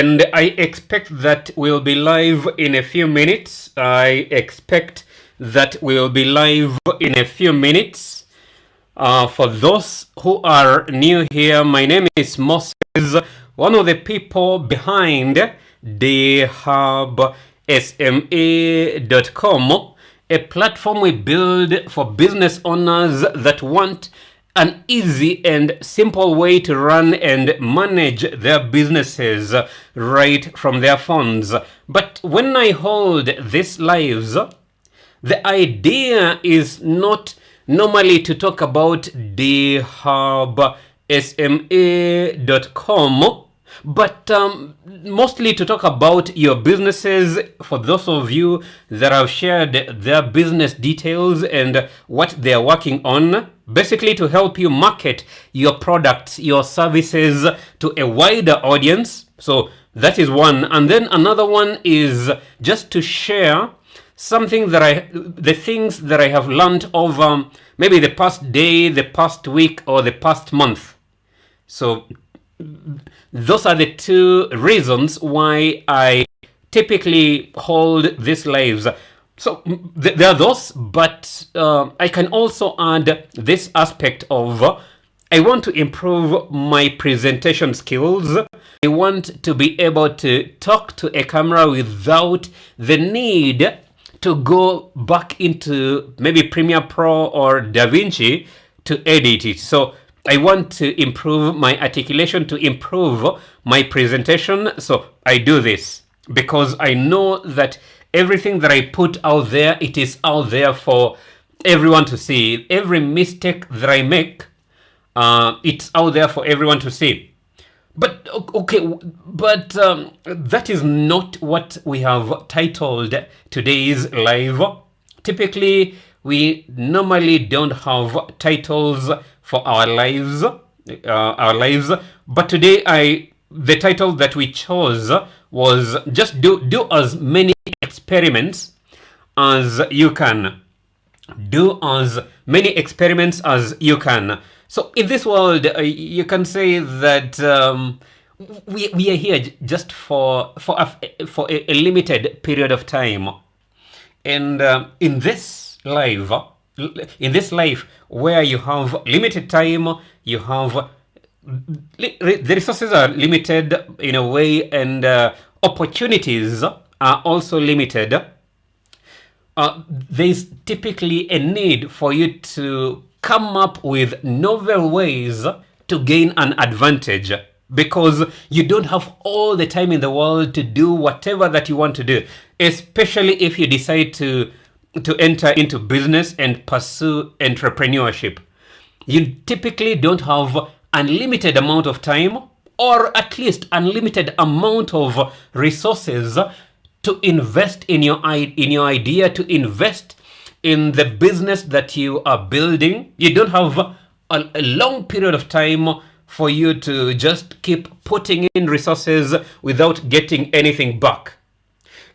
And I expect that we'll be live in a few minutes. I expect that we'll be live in a few minutes. For those who are new here, my name is Moses, one of the people behind thehubsma.com, a platform we build for business owners that want an easy and simple way to run and manage their businesses right from their phones. But when I hold these lives, the idea is not normally to talk about thehubsma.com, but mostly to talk about your businesses. For those of you that have shared their business details and what they are working on, basically to help you market your products, your services to a wider audience. So that is one. And then another one is just to share something that the things that I have learned over maybe the past day, the past week, or the past month. So those are the two reasons why I typically hold these lives. So there are those, but I can also add this aspect of I want to improve my presentation skills. I want to be able to talk to a camera without the need to go back into maybe Premiere Pro or DaVinci to edit it. So I want to improve my articulation, to improve my presentation. So I do this because I know that everything that I put out there, it is out there for everyone to see. Every mistake that I make, it's out there for everyone to see. But that is not what we have titled today's live. Typically, we normally don't have titles for our lives. But today, the title that we chose was just do as many experiments as you can. Do as many experiments as you can. So in this world, you can say that we are here just for a limited period of time, and in this life where you have limited time, you have the resources are limited in a way, and opportunities are also limited. There's typically a need for you to come up with novel ways to gain an advantage, because you don't have all the time in the world to do whatever that you want to do, especially if you decide to enter into business and pursue entrepreneurship. You typically don't have unlimited amount of time, or at least unlimited amount of resources to invest in your idea, to invest in the business that you are building. You don't have a long period of time for you to just keep putting in resources without getting anything back.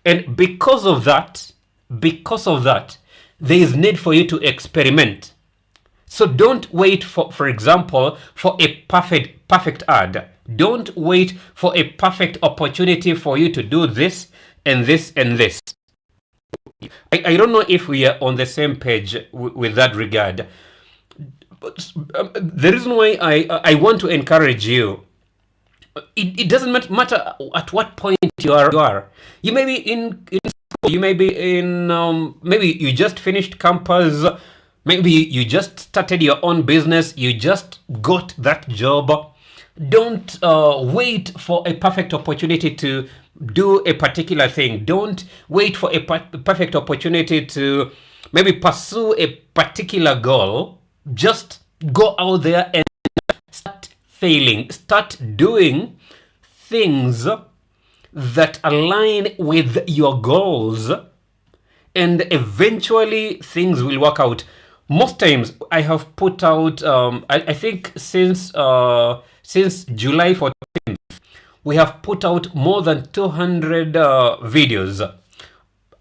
And because of that, there is need for you to experiment. So don't wait for example, for a perfect ad. Don't wait for a perfect opportunity for you to do this and this and this. I don't know if we are on the same page with that regard. But the reason why I want to encourage you, it doesn't matter at what point you are. You may be in school, you may be in, maybe you just finished campus, maybe you just started your own business, you just got that job. Don't wait for a perfect opportunity to do a particular thing. Don't wait for a perfect opportunity to maybe pursue a particular goal. Just go out there and start failing. Start doing things that align with your goals, and eventually things will work out. Most times I have put out, I think since July 14th, we have put out more than 200 videos.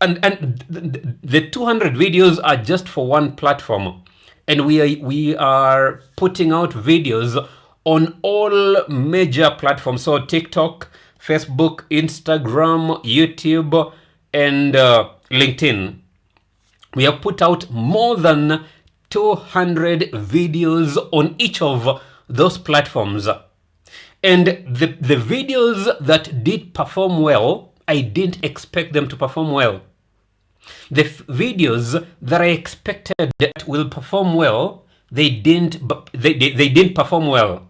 And the 200 videos are just for one platform. And we are putting out videos on all major platforms. So TikTok, Facebook, Instagram, YouTube, and LinkedIn. We have put out more than 200 videos on each of those platforms. And the videos that did perform well, I didn't expect them to perform well. The videos that I expected that will perform well, they didn't perform well.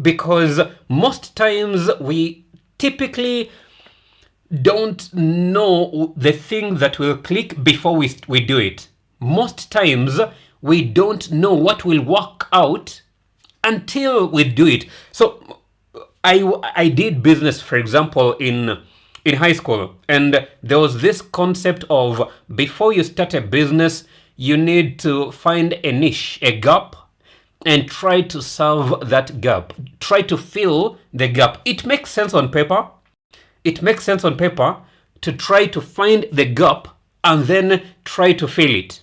Because most times we typically don't know the thing that will click before we do it. Most times we don't know what will work out until we do it. So I did business, for example, in high school, and there was this concept of before you start a business, you need to find a niche, a gap, and try to solve that gap. Try to fill the gap. It makes sense on paper. It makes sense on paper to try to find the gap and then try to fill it.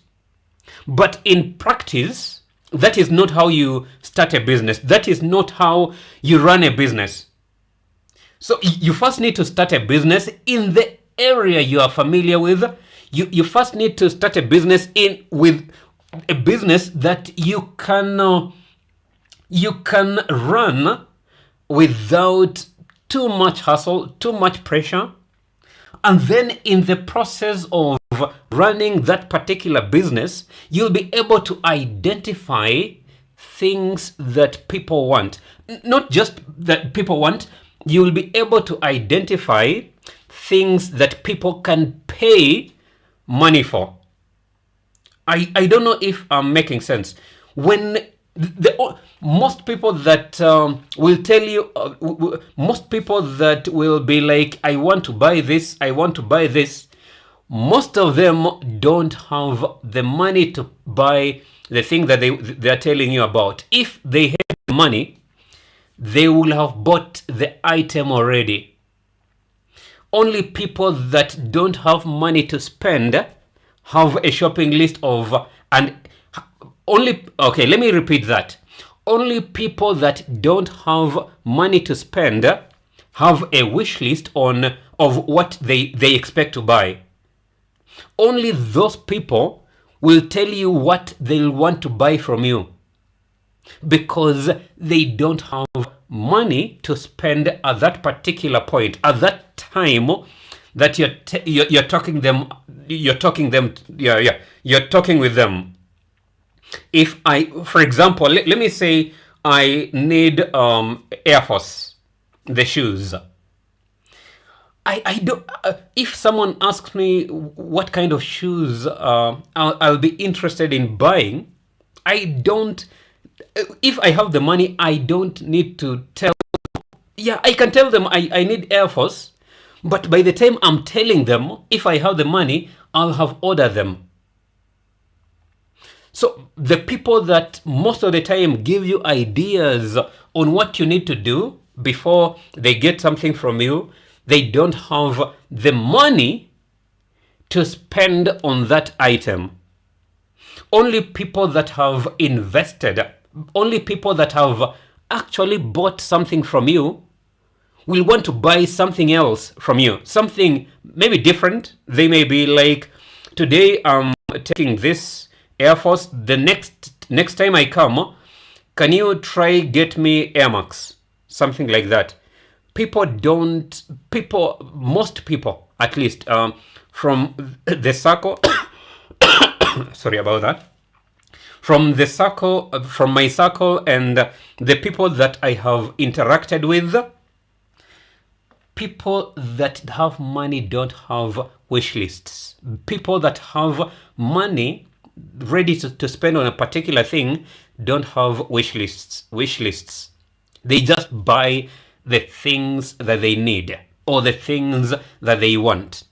But in practice, that is not how you start a business. That is not how you run a business. So you first need to start a business in the area you are familiar with. You first need to start a business with a business that you can run without too much hassle, too much pressure. And then in the process of running that particular business, you'll be able to identify things that people want. Not just that people want, you'll be able to identify things that people can pay money for. I don't know if I'm making sense. When most people that will tell you, most people that will be like, I want to buy this, I want to buy this, most of them don't have the money to buy the thing that they're telling you about. If they had the money, they will have bought the item already. Only people that don't have money to spend have a shopping list of, and only, okay, let me repeat that. Only people that don't have money to spend have a wish list of what they expect to buy. Only those people will tell you what they'll want to buy from you, because they don't have money to spend at that particular point, at that time that you're talking with them. If for example, let me say I need Air Force, the shoes. I don't. If someone asks me what kind of shoes I'll be interested in buying, I don't. If I have the money, I don't need to tell. Yeah, I can tell them I need Air Force, but by the time I'm telling them, if I have the money, I'll have ordered them. So the people that most of the time give you ideas on what you need to do before they get something from you, they don't have the money to spend on that item. Only people that have invested, only people that have actually bought something from you will want to buy something else from you. Something maybe different. They may be like, today I'm taking this Air Force, the next time I come, can you try get me Air Max? Something like that. Most people at least, from the circle, sorry about that, from my circle and the people that I have interacted with, people that have money don't have wish lists. People that have money ready to spend on a particular thing don't have wish lists. They just buy the things that they need or the things that they want.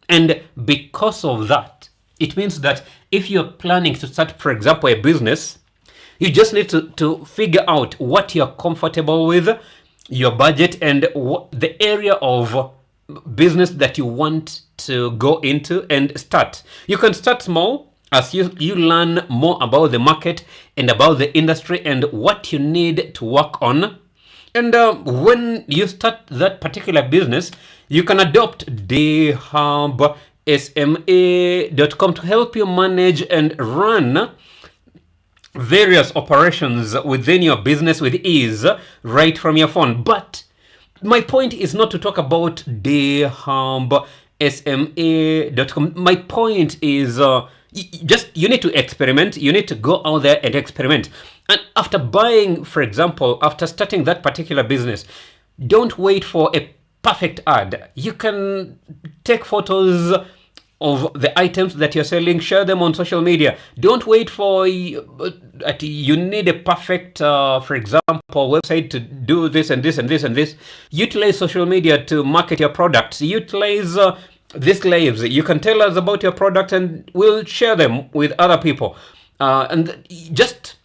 And because of that, it means that if you're planning to start, for example, a business, you just need to figure out what you're comfortable with, your budget, and the area of business that you want to go into and start. You can start small as you learn more about the market and about the industry and what you need to work on. And when you start that particular business, you can adopt dayhubsma.com to help you manage and run various operations within your business with ease right from your phone. But my point is not to talk about dayhubsma.com. My point is just you need to experiment. You need to go out there and experiment. And after buying, for example, after starting that particular business, don't wait for a perfect ad. You can take photos of the items that you're selling, share them on social media. Don't wait for you need a perfect, for example, website to do this and this and this and this. Utilize social media to market your products. Utilize these lives. You can tell us about your product and we'll share them with other people. And just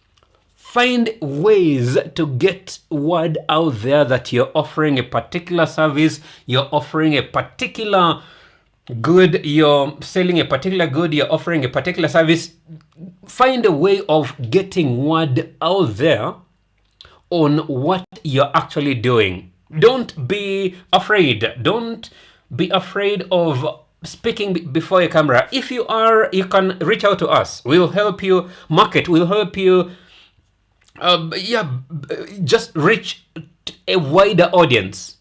find ways to get word out there that you're offering a particular service, you're offering a particular good, you're selling a particular good, you're offering a particular service. Find a way of getting word out there on what you're actually doing. Don't be afraid. Don't be afraid of speaking before a camera. If you are, you can reach out to us. We'll help you market. We'll help you just reach a wider audience.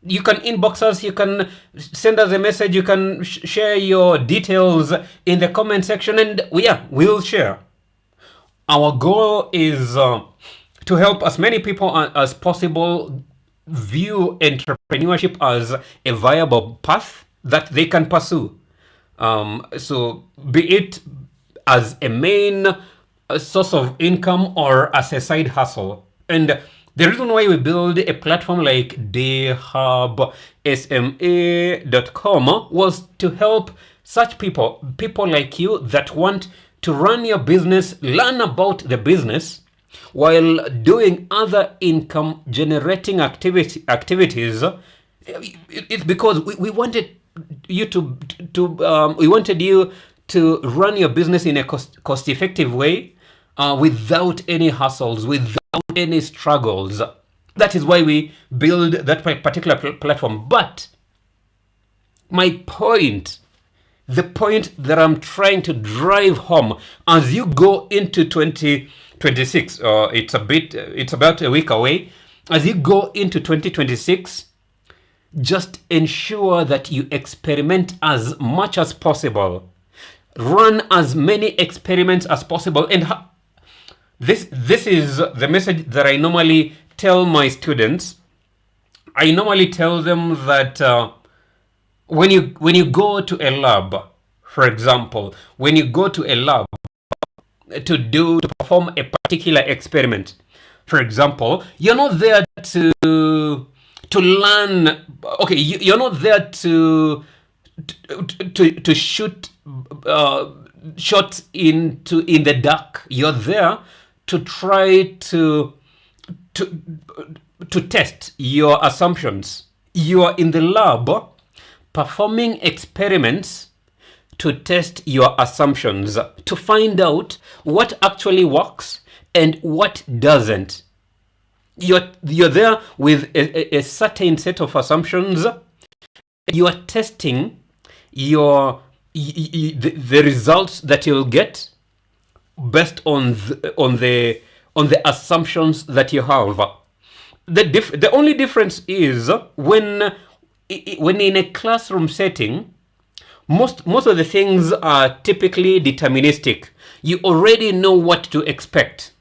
You can inbox us, you can send us a message, you can share your details in the comment section, and we'll share. Our goal is to help as many people as possible view entrepreneurship as a viable path that they can pursue. So be it as a main source of income or as a side hustle. And the reason why we build a platform like dayhubsma.com was to help such people like you that want to run your business, learn about the business, while doing other income generating activities. It's because we wanted you we wanted you to run your business in a cost effective way, without any hassles, without any struggles. That is why we build that particular platform. But my point, the point that I'm trying to drive home as you go into 2026, it's about a week away. As you go into 2026, just ensure that you experiment as much as possible. Run as many experiments as possible. And this is the message that I normally tell my students. I normally tell them that when you go to a lab, for example, when you go to a lab to perform a particular experiment, for example, you're not there to learn. Okay, you're not there to shoot shots in the dark. You're there to try to test your assumptions. You are in the lab performing experiments to test your assumptions, to find out what actually works and what doesn't. You're there with a certain set of assumptions. You are testing the results that you'll get based on the assumptions that you have. The only difference is when in a classroom setting, most of the things are typically deterministic. You already know what to expect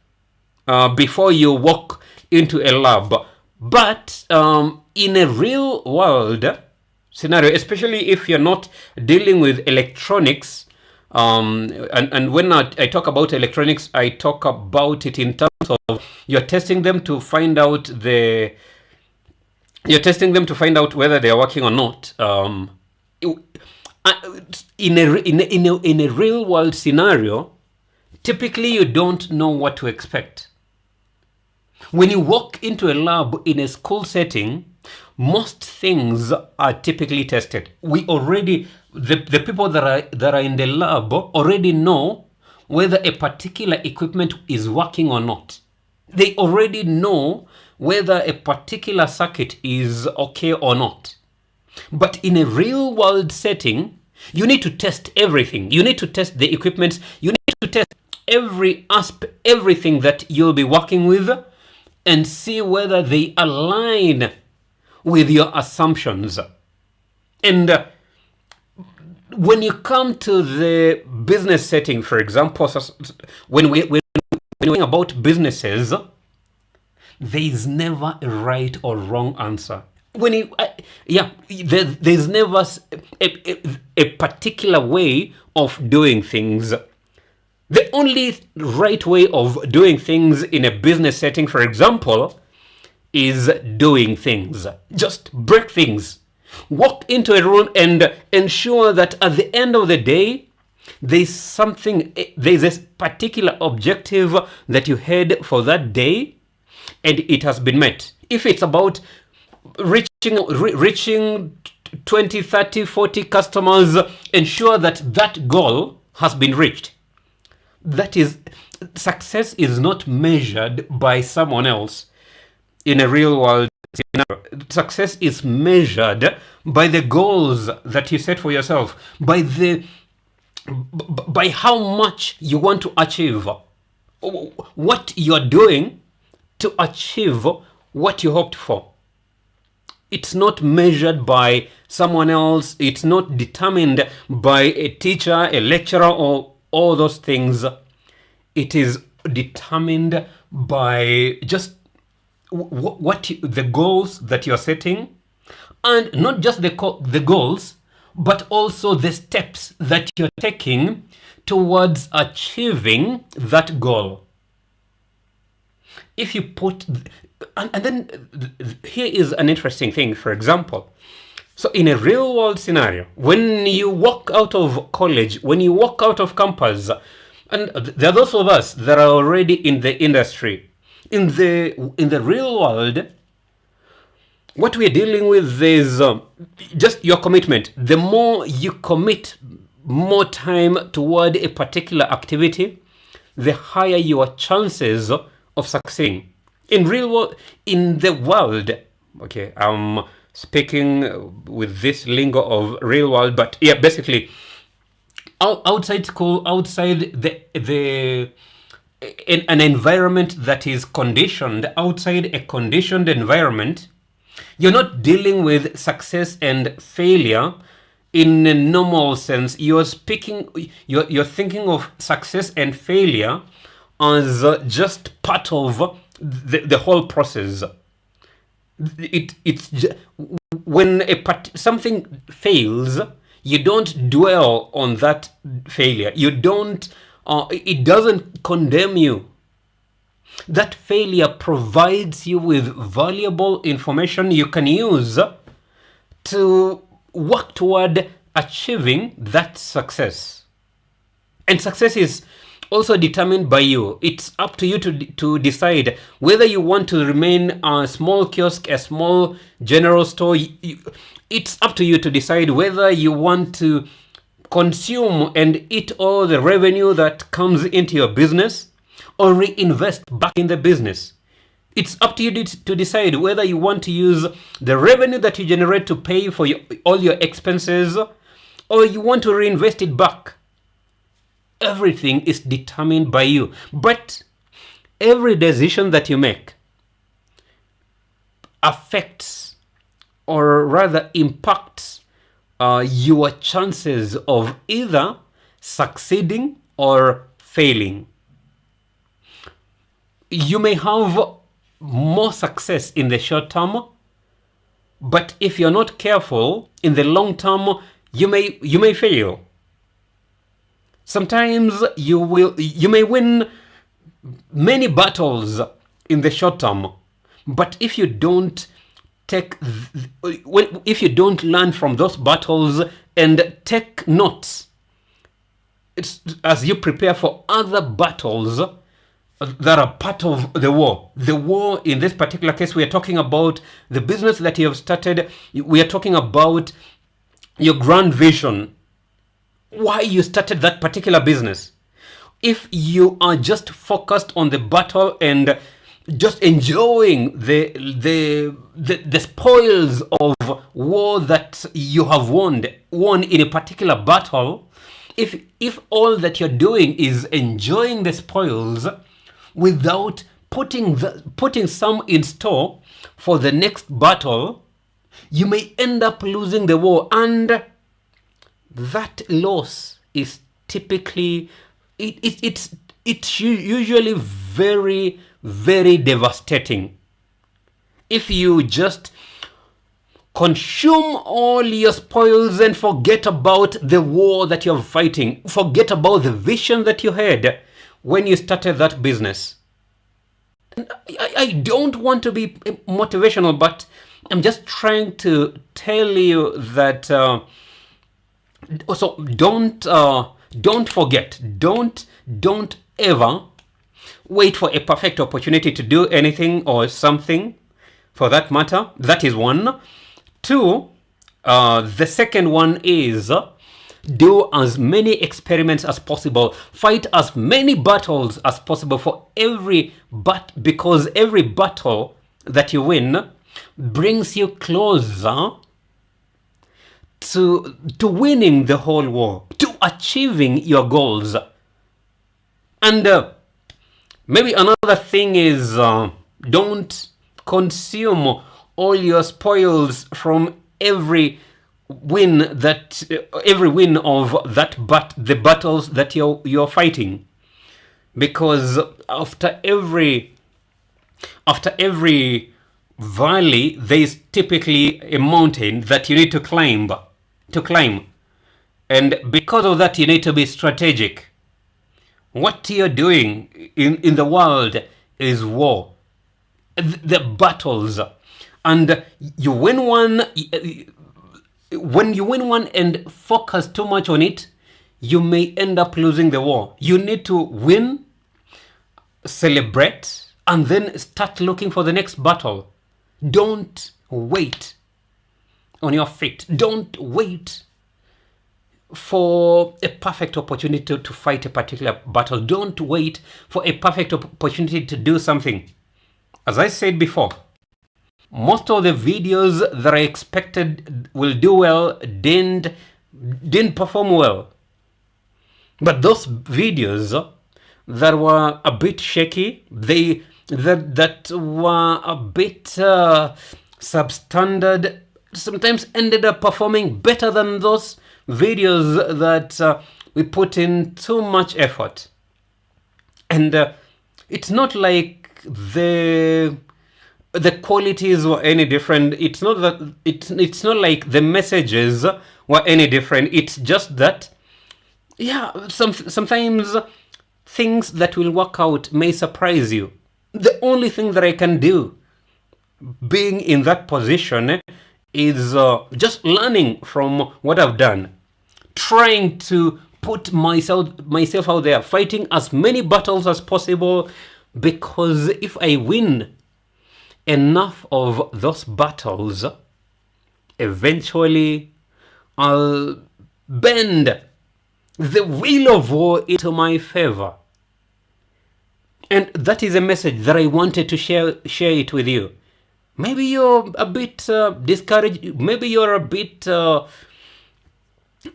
before you walk into a lab. But in a real world scenario, especially if you're not dealing with electronics, and when I talk about electronics, I talk about it in terms of you're testing them to find out whether they're working or not. In a real world scenario, typically you don't know what to expect. When you walk into a lab in a school setting, most things are typically tested. The people that are in the lab already know whether a particular equipment is working or not. They already know whether a particular circuit is okay or not. But in a real world setting, you need to test everything. You need to test the equipment. You need to test everything that you'll be working with, and see whether they align with your assumptions. And when you come to the business setting, for example, when we're talking about businesses, there is never a right or wrong answer. There's never a particular way of doing things. The only right way of doing things in a business setting, for example, is doing things. Just break things. Walk into a room and ensure that at the end of the day, there's a particular objective that you had for that day, and it has been met. If it's about reaching 20, 30, 40 customers, ensure that goal has been reached. That is, success is not measured by someone else in a real world scenario. Success is measured by the goals that you set for yourself, by how much you want to achieve, what you're doing to achieve what you hoped for. It's not measured by someone else. It's not determined by a teacher, a lecturer, or all those things. It is determined by just the goals that you're setting, and not just the goals, but also the steps that you're taking towards achieving that goal. If you put, and then here is an interesting thing, for example. So in a real world scenario, when you walk out of college, when you walk out of campus, and there are those of us that are already in the industry, in the real world, what we're dealing with is just your commitment. The more you commit more time toward a particular activity, the higher your chances of succeeding. In the world, okay, I'm speaking with this lingo of real world, but yeah, basically, outside school, outside an environment that is conditioned, outside a conditioned environment, you're not dealing with success and failure in a normal sense. You're thinking of success and failure as just part of the whole process. When something fails, you don't dwell on that failure. It doesn't condemn you. That failure provides you with valuable information you can use to work toward achieving that success. And success is also determined by you. It's up to you to decide whether you want to remain a small kiosk, a small general store. It's up to you to decide whether you want to consume and eat all the revenue that comes into your business, or reinvest back in the business. It's up to you to decide whether you want to use the revenue that you generate to pay for all your expenses, or you want to reinvest it back. Everything is determined by you. But every decision that you make affects, or rather impacts, your chances of either succeeding or failing. You may have more success in the short term, but if you're not careful, in the long term, you may fail. Sometimes you may win many battles in the short term, but if you don't learn from those battles and take notes, it's as you prepare for other battles that are part of the war. The war, in this particular case, we are talking about the business that you have started. We are talking about your grand vision, why you started that particular business. If you are just focused on the battle and just enjoying the spoils of war that you have won in a particular battle, if all that you're doing is enjoying the spoils without putting some in store for the next battle, you may end up losing the war, and that loss is typically it's usually very, very devastating. If you just consume all your spoils and forget about the war that you're fighting, forget about the vision that you had when you started that business. I don't want to be motivational, but I'm just trying to tell you that also don't forget, don't ever wait for a perfect opportunity to do anything or something, for that matter. That is one. Two, the second one is do as many experiments as possible. Fight as many battles as possible because every battle that you win brings you closer to winning the whole war, to achieving your goals. And maybe another thing is don't consume all your spoils from every win of the battles that you're fighting, because after every valley there is typically a mountain that you need to climb, and because of that you need to be strategic. What you're doing in the world is war, the battles, and you win one. When you win one and focus too much on it, you may end up losing the war. You need to win, celebrate, and then start looking for the next battle. Don't wait on your feet. Don't wait for a perfect opportunity to fight a particular battle. Don't wait for a perfect opportunity to do something. As I said before, most of the videos that I expected will do well didn't perform well. But those videos that were a bit shaky, that were a bit substandard, sometimes ended up performing better than those videos that we put in too much effort. And it's not like the qualities were any different. It's not that it's not like the messages were any different. It's just that, yeah, sometimes things that will work out may surprise you. The only thing that I can do, being in that position, is just learning from what I've done, trying to put myself out there, fighting as many battles as possible, because if I win enough of those battles, eventually I'll bend the wheel of war into my favor. And that is a message that I wanted to share it with you. Maybe you're a bit discouraged, maybe you're a bit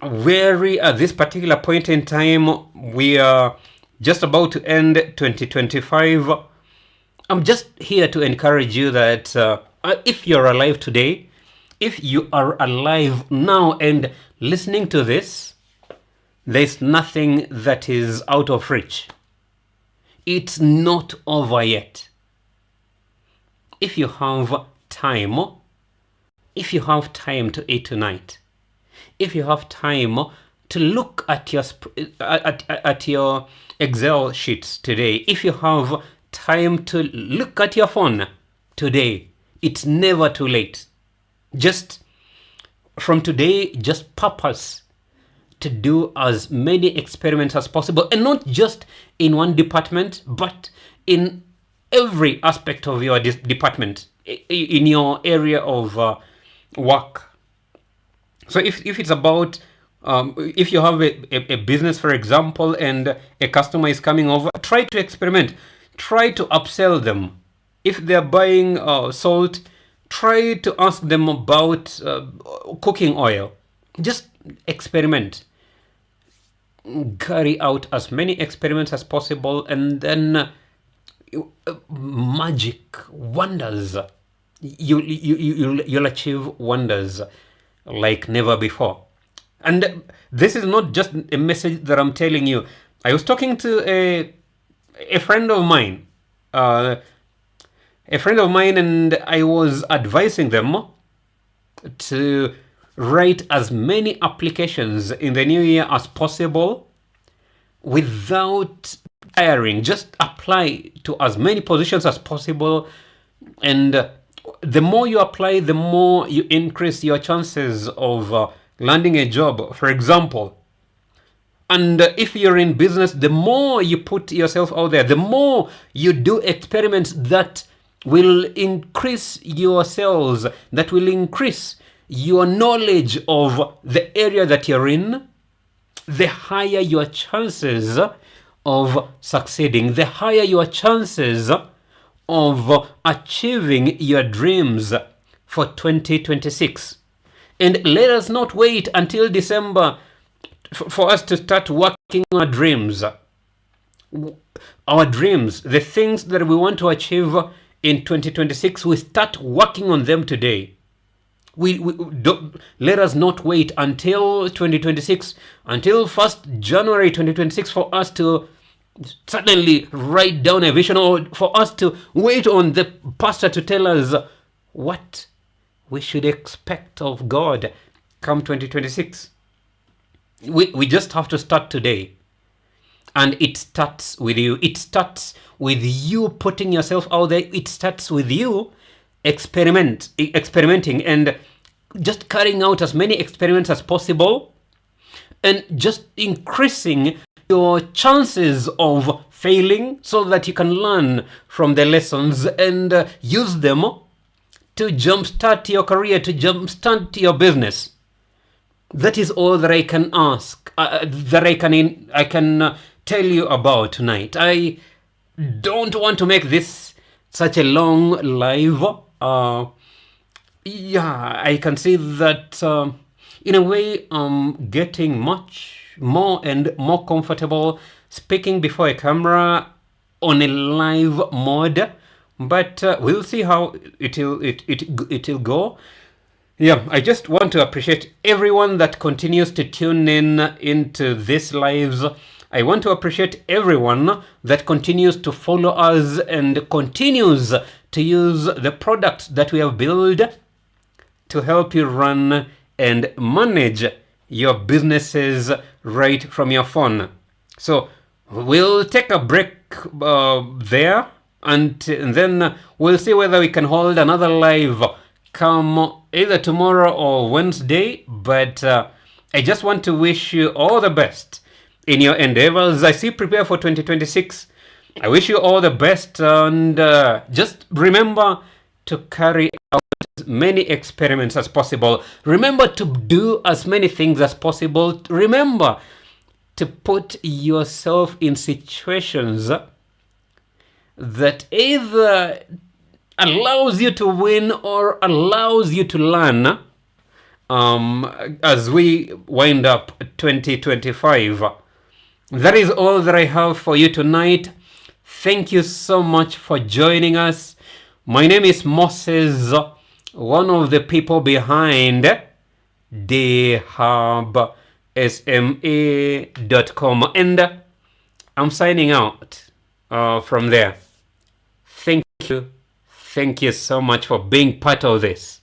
wary at this particular point in time. We are just about to end 2025. I'm just here to encourage you that if you're alive today, if you are alive now and listening to this, there's nothing that is out of reach. It's not over yet. If you have time to eat tonight, if you have time to look at your Excel sheets today, if you have time to look at your phone today, it's never too late. Just from today, just purpose to do as many experiments as possible, and not just in one department, but in every aspect of your department, in your area of work. So if it's about if you have a business, for example, and a customer is coming over, try to experiment, try to upsell them, if they're buying salt, try to ask them about cooking oil. Just experiment. Carry out as many experiments as possible, and then magic, wonders. You'll achieve wonders like never before. And this is not just a message that I'm telling you. I was talking to a friend of mine, and I was advising them to write as many applications in the new year as possible without tiring. Just apply to as many positions as possible, and the more you apply, the more you increase your chances of landing a job, for example. And if you're in business, the more you put yourself out there, the more you do experiments that will increase your sales, that will increase your knowledge of the area that you're in, the higher your chances of succeeding, the higher your chances of achieving your dreams for 2026. And let us not wait until December for us to start working on our dreams. Our dreams, the things that we want to achieve in 2026, we start working on them today. We don't, let us not wait until 2026, until 1st January 2026 for us to suddenly write down a vision, or for us to wait on the pastor to tell us what we should expect of God come 2026. We just have to start today. And it starts with you. It starts with you putting yourself out there. It starts with you experimenting and just carrying out as many experiments as possible, and just increasing your chances of failing so that you can learn from the lessons and use them to jumpstart your career, to jumpstart your business. That is all that I can ask, that I can tell you about tonight. I don't want to make this such a long live. I can see that in a way I'm getting much more and more comfortable speaking before a camera on a live mode, but we'll see how it'll go. Yeah, I just want to appreciate everyone that continues to tune into these lives. I want to appreciate everyone that continues to follow us and continues to use the products that we have built to help you run and manage your businesses right from your phone. So we'll take a break there, and then we'll see whether we can hold another live come either tomorrow or Wednesday. But I just want to wish you all the best in your endeavors as you prepare for 2026. I wish you all the best, and just remember to carry out as many experiments as possible. Remember to do as many things as possible. Remember to put yourself in situations that either allows you to win or allows you to learn as we wind up 2025. That is all that I have for you tonight. Thank you so much for joining us. My name is Moses, one of the people behind thehubsma.com, and I'm signing out from there. Thank you so much for being part of this.